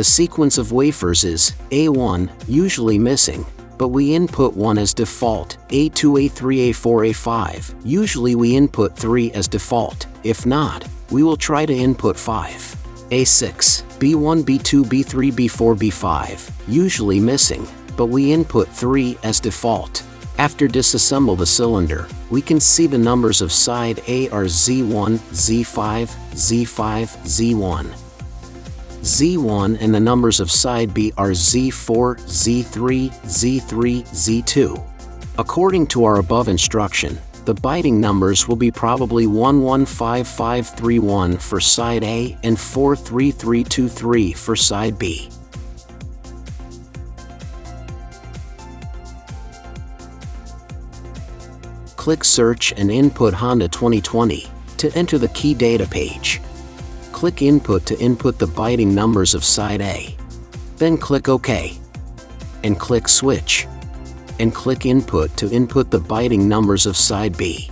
The sequence of wafers is A1, usually missing, but we input 1 as default, A2, A3, A4, A5. Usually we input 3 as default. If not, we will try to input 5. A6, B1, B2, B3, B4, B5. Usually missing, but we input 3 as default. After disassemble the cylinder, we can see the numbers of side A are Z1, Z5, Z5, Z1. Z1 and the numbers of side B are Z4, Z3, Z3, Z2. According to our above instruction, the byting numbers will be probably 115531 for side A and 43323 for side B. Click Search and input Honda 2020 to enter the key data page. Click Input to input the byting numbers of side A. Then click OK. And click Switch. And click Input to input the byting numbers of side B.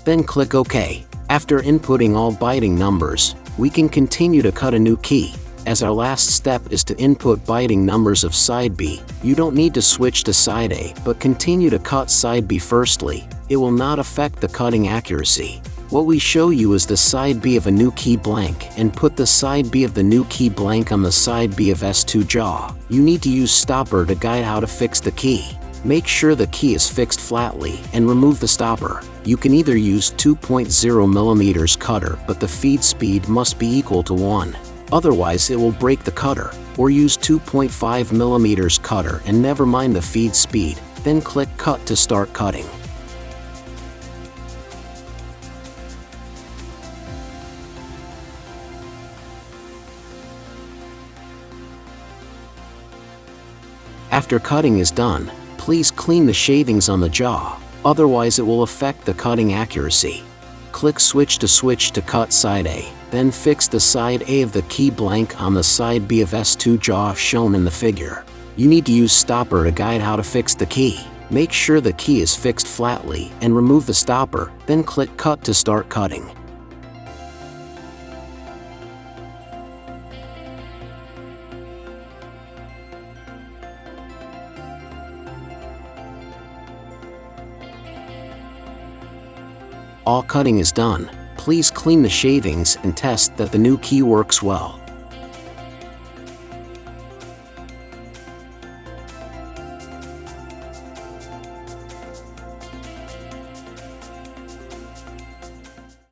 Then click OK. After inputting all byting numbers, we can continue to cut a new key. As our last step is to input byting numbers of side B, you don't need to switch to side A, but continue to cut side B firstly. It will not affect the cutting accuracy. What we show you is the side B of a new key blank and put the side B of the new key blank on the side B of S2 jaw. You need to use stopper to guide how to fix the key. Make sure the key is fixed flatly and remove the stopper. You can either use 2.0mm cutter, but the feed speed must be equal to 1. Otherwise it will break the cutter. Or use 2.5mm cutter and never mind the feed speed. Then click Cut to start cutting. After cutting is done, please clean the shavings on the jaw, otherwise it will affect the cutting accuracy. Click Switch to cut side A, then fix the side A of the key blank on the side B of S2 jaw shown in the figure. You need to use stopper to guide how to fix the key. Make sure the key is fixed flatly and remove the stopper, then click Cut to start cutting. All cutting is done. Please clean the shavings and test that the new key works well.